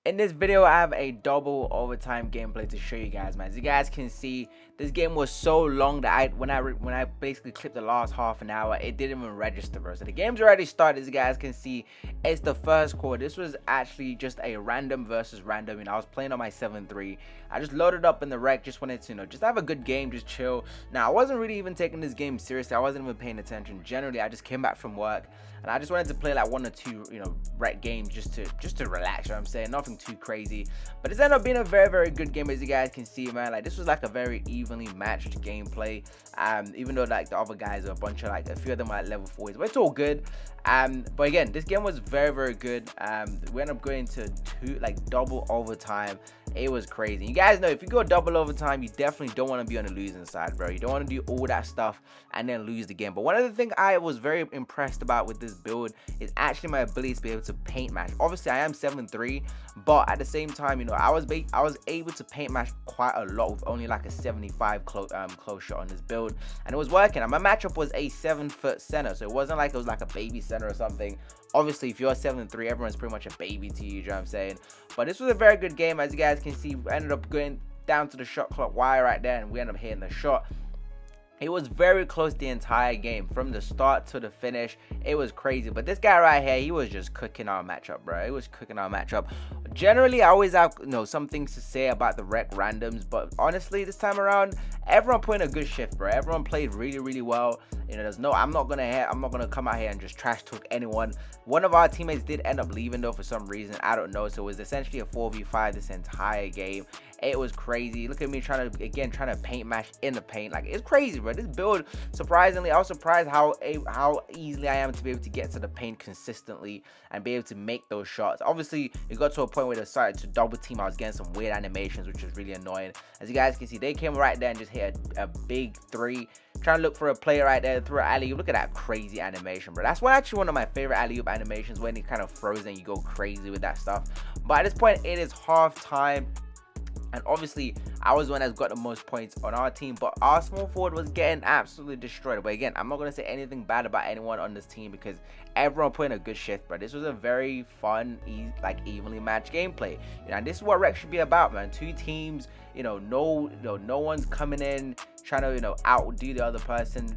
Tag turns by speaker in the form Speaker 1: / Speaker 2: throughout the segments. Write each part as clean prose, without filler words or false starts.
Speaker 1: In this video, I have a double overtime gameplay to show you guys, man. As you guys can see, this game was so long that when I basically clipped the last half an hour, it didn't even register, bro. So the game's already started. As you guys can see, it's the first quarter. This was actually just a random versus random. I was playing on my 7-3. I just loaded up in the rec, just wanted to, just have a good game, just chill. Now, I wasn't really even taking this game seriously. I wasn't even paying attention. Generally, I just came back from work and I just wanted to play like 1 or 2, rec games just to relax. You know what I'm saying? Nothing too crazy, but it's ended up being a very good game. As you guys can see, man, like this was like a very evenly matched gameplay. Even though like the other guys are a bunch of a few of them are at level 40s, but it's all good. But again, this game was very good. We ended up going to double overtime. It was crazy. You guys know if you go double overtime, you definitely don't want to be on the losing side, bro. You don't want to do all that stuff and then lose the game. But one of the things I was very impressed about with this build is actually my ability to be able to paint match. Obviously, I am 7-3, but at the same time, I was able to paint match quite a lot with only like a 75 close shot on this build, and it was working. And my matchup was a 7-foot center, so it wasn't like it was like a baby center or something. Obviously, if you're 7-3, everyone's pretty much a baby to you, you know what I'm saying? But this was a very good game. As you guys can see, we ended up going down to the shot clock wire right there, and we ended up hitting the shot. It was very close the entire game, from the start to the finish. It was crazy. But this guy right here, he was just cooking our matchup, bro. He was cooking our matchup. Generally, I always have some things to say about the rec randoms, but honestly, this time around, everyone put in a good shift, bro. Everyone played really well. I'm not gonna come out here and just trash talk anyone. One of our teammates did end up leaving though for some reason. I don't know. So it was essentially a 4v5 this entire game. It was crazy. Look at me trying to paint match in the paint. Like, it's crazy, bro. This build, surprisingly, I was surprised how easily I am to be able to get to the paint consistently and be able to make those shots. Obviously, it got to a point where they started to double team. I was getting some weird animations, which was really annoying. As you guys can see, they came right there and just hit a big 3. Trying to look for a player right there, through an alley-oop. Look at that crazy animation, bro. That's actually one of my favorite alley-oop animations, when it kind of frozen and you go crazy with that stuff. But at this point, it is half time. And obviously, I was the one that's got the most points on our team, but our small forward was getting absolutely destroyed. But again, I'm not going to say anything bad about anyone on this team because everyone put in a good shift, but this was a very fun, evenly matched gameplay. And this is what rec should be about, man. 2 teams, no one's coming in trying to, outdo the other person,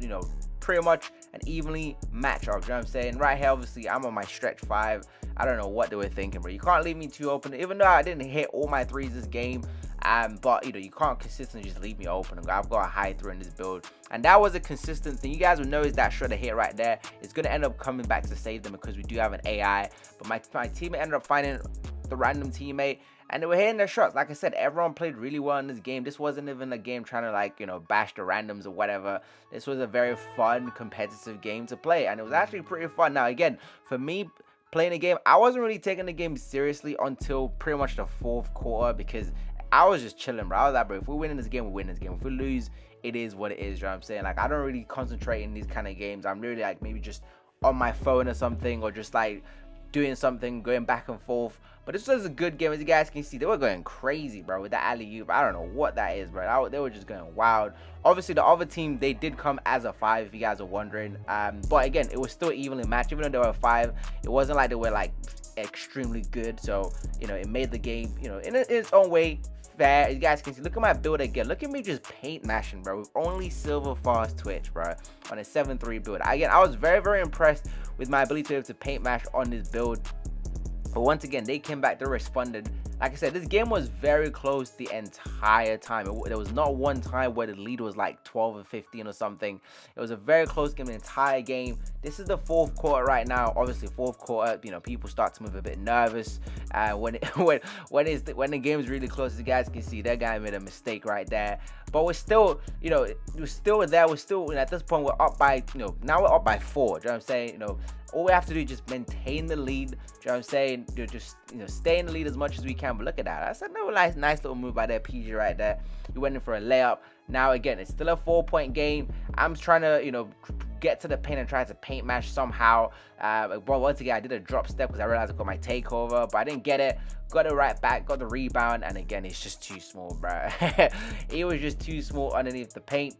Speaker 1: pretty much an evenly match up. You know what I'm saying? Right here, obviously, I'm on my stretch 5. I don't know what they were thinking, bro. You can't leave me too open. Even though I didn't hit all my 3s this game, but you can't consistently just leave me open. I've got a high 3 in this build, and that was a consistent thing. You guys will notice that shot I hit right there. It's gonna end up coming back to save them because we do have an AI. But my teammate ended up finding the random teammate, and they were hitting their shots. Like I said, everyone played really well in this game. This wasn't even a game trying to bash the randoms or whatever. This was a very fun, competitive game to play, and it was actually pretty fun. Now again, for me, playing the game, I wasn't really taking the game seriously until pretty much the 4th quarter, because I was just chilling, bro. I was like, bro, if we win in this game, we win this game. If we lose, it is what it is. You know what I'm saying? Like, I don't really concentrate in these kind of games. I'm really maybe just on my phone or something, or just doing something, going back and forth. But this was a good game. As you guys can see, they were going crazy, bro, with that alley-oop. I don't know what that is, bro. They were just going wild. Obviously, the other team, they did come as a 5, if you guys are wondering. But again, it was still evenly matched. Even though they were 5, it wasn't like they were extremely good. So it made the game in its own way fair. As you guys can see, look at my build again. Look at me just paint mashing, bro, with only silver fast twitch, bro, on a 7-3 build. Again, I was very impressed with my ability to be able to paint mash on this build. But once again, they came back, they responded. Like I said, this game was very close the entire time. There was not one time where the lead was like 12 or 15 or something. It was a very close game the entire game. This is the 4th quarter right now. Obviously, 4th quarter, people start to move a bit nervous. When the game's really close, as you guys can see, that guy made a mistake right there. But we're still, we're still there. We're still, at this point, we're up by, now we're up by 4. Do you know what I'm saying? All we have to do is just maintain the lead. Do you know what I'm saying? Just stay in the lead as much as we can. But look at that. That's a nice little move by that PG right there. He went in for a layup. Now again, it's still a 4-point game. I'm trying to get to the paint and try to paint match somehow. But once again, I did a drop step because I realized I got my takeover, but I didn't get it. Got it right back, got the rebound, and again, it's just too small, bro. It was just too small underneath the paint.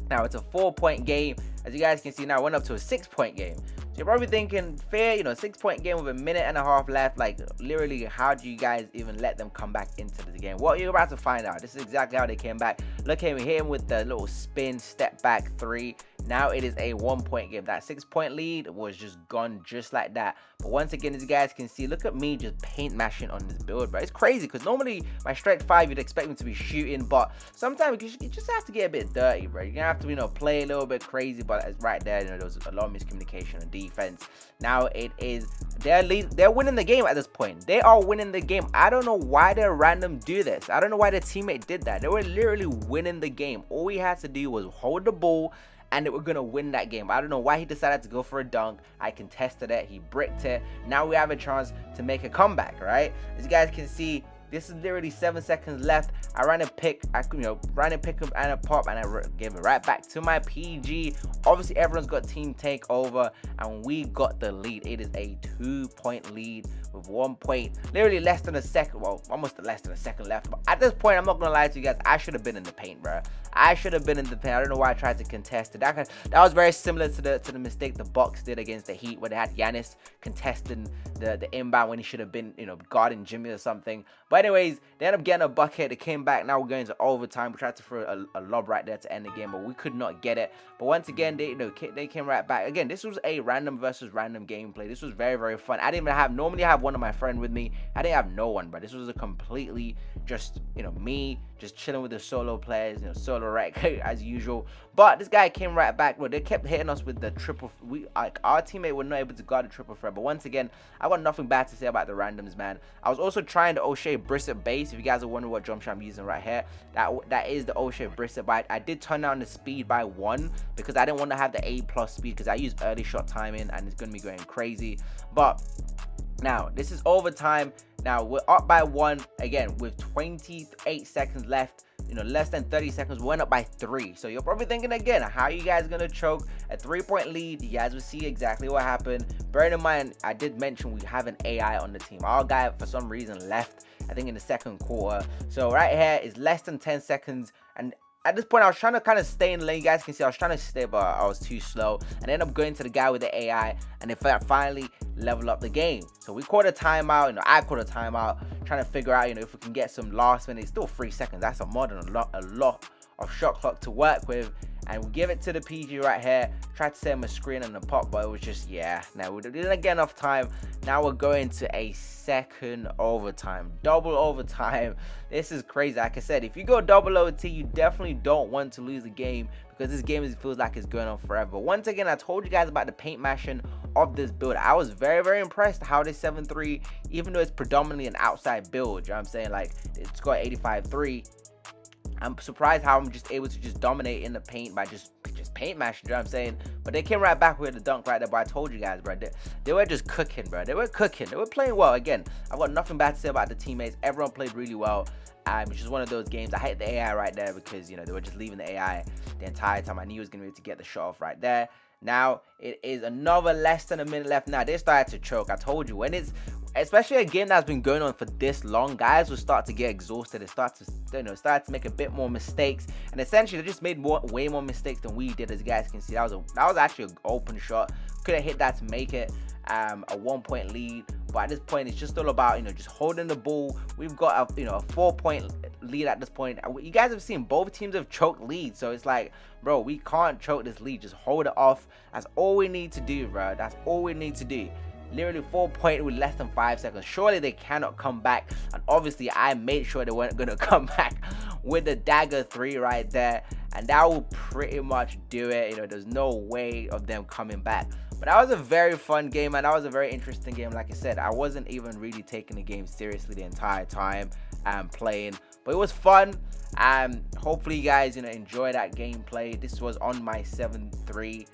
Speaker 1: Now it's a 4-point game. As you guys can see, now it went up to a 6-point game. So you're probably thinking, fair, 6-point game with a minute and a half left. Like, literally, how do you guys even let them come back into the game? Well, you're about to find out. This is exactly how they came back. Look at him, hit him with the little spin, step back 3. Now it is a 1-point game. That 6-point lead was just gone just like that. But once again, as you guys can see, look at me just paint mashing on this build, bro. It's crazy because normally my strength 5, you'd expect me to be shooting, but sometimes you just have to get a bit dirty, bro. You're gonna have to, play a little bit crazy. But it's right there, there was a lot of miscommunication on defense. Now it is they're winning the game at this point. They are winning the game. I don't know why their random do this. I don't know why their teammate did that. They were literally winning the game. All we had to do was hold the ball, and they were gonna win that game. I don't know why he decided to go for a dunk. I contested it. He bricked it. Now we have a chance to make a comeback, right? As you guys can see, this is literally 7 seconds left. I ran a pick, ran a pick up and a pop, and I gave it right back to my PG. Obviously, everyone's got team takeover, and we got the lead. It is a 2-point lead with 1 point, literally less than a second. Well, almost less than a second left. But at this point, I'm not gonna lie to you guys. I should have been in the paint, bro. I should have been in the paint. I don't know why I tried to contest it. That was very similar to the mistake the Bucks did against the Heat, where they had Giannis contesting the inbound when he should have been, guarding Jimmy or something. But anyways, they ended up getting a bucket. They came back. Now we're going to overtime. We tried to throw a lob right there to end the game, but we could not get it. But once again, they came right back. Again, this was a random versus random gameplay. This was very, very fun. I didn't even normally have one of my friends with me. I didn't have no one, but this was a completely just, me just chilling with the solo players, solo rec as usual. But this guy came right back. Well, they kept hitting us with the triple. Our teammate was not able to guard the triple threat. But once again, I got nothing bad to say about the randoms, man. I was also trying the O'Shea Brissett base. If you guys are wondering what jump shot I'm using right here, that is the O'Shea Brissett. But I did turn down the speed by 1 because I didn't want to have the A+ speed, because I use early shot timing and it's going to be going crazy. But now this is overtime. Now we're up by 1 again with 28 seconds left. Less than 30 seconds. We went up by 3. So you're probably thinking again, how are you guys gonna choke a 3-point lead? You guys will see exactly what happened. Bearing in mind, I did mention we have an AI on the team. Our guy for some reason left, I think in the second quarter. So right here is less than 10 seconds, and at this point, I was trying to kind of stay in the lane. You guys can see I was trying to stay, but I was too slow. And I ended up going to the guy with the AI, and they finally level up the game. So we called a timeout. I called a timeout, trying to figure out, if we can get some last minute. It's still 3 seconds. That's more than a lot of shot clock to work with. And we give it to the PG right here. Tried to set him a screen and a pop, but it was just, no, we didn't get enough time. Now we're going to a second overtime, double overtime. This is crazy. Like I said, if you go double OT, you definitely don't want to lose the game, because this game feels like it's going on forever. Once again, I told you guys about the paint mashing of this build. I was very, very impressed how this 7-3, even though it's predominantly an outside build, you know what I'm saying? Like, it's got 85-3. I'm surprised how I'm just able to just dominate in the paint by just paint mashing, you know what I'm saying? But they came right back with the dunk right there. But I told you guys, bro, they were just cooking, bro. They were cooking. They were playing well. Again, I've got nothing bad to say about the teammates. Everyone played really well. It's just one of those games. I hate the AI right there because, they were just leaving the AI the entire time. I knew he was going to be able to get the shot off right there. Now, it is another less than a minute left. Now, they started to choke. I told you, when it's especially a game that's been going on for this long, guys will start to get exhausted and start to make a bit more mistakes. And essentially, they just made way more mistakes than we did. As you guys can see, that was actually an open shot. Couldn't hit that to make it a 1-point lead. But at this point, it's just all about just holding the ball. We've got a 4-point lead at this point. You guys have seen both teams have choked leads, so it's like, bro, we can't choke this lead. Just hold it off. That's all we need to do, bro. That's all we need to do. Literally 4-point with less than 5 seconds. Surely they cannot come back. And obviously, I made sure they weren't going to come back with the dagger 3 right there. And that will pretty much do it. There's no way of them coming back. But that was a very fun game, and that was a very interesting game. Like I said, I wasn't even really taking the game seriously the entire time playing. But it was fun. Hopefully, you guys enjoy that gameplay. This was on my 7-3.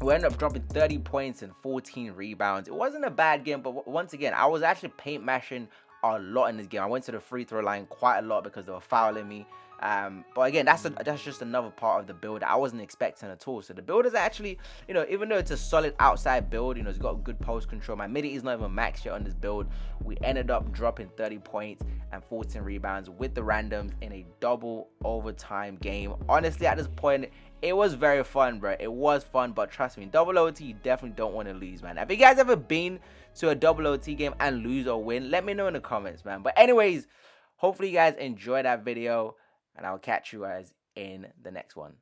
Speaker 1: We ended up dropping 30 points and 14 rebounds. It wasn't a bad game, but once again, I was actually paint mashing a lot in this game. I went to the free throw line quite a lot because they were fouling me. But again, that's just another part of the build that I wasn't expecting at all. So the build is actually, even though it's a solid outside build, it's got good post control. My midi is not even maxed yet on this build. We ended up dropping 30 points and 14 rebounds with the randoms in a double overtime game. Honestly, at this point, it was very fun, bro. It was fun, but trust me, double OT, you definitely don't want to lose, man. Have you guys ever been to a double OT game and lose or win? Let me know in the comments, man. But anyways, hopefully you guys enjoyed that video, and I'll catch you guys in the next one.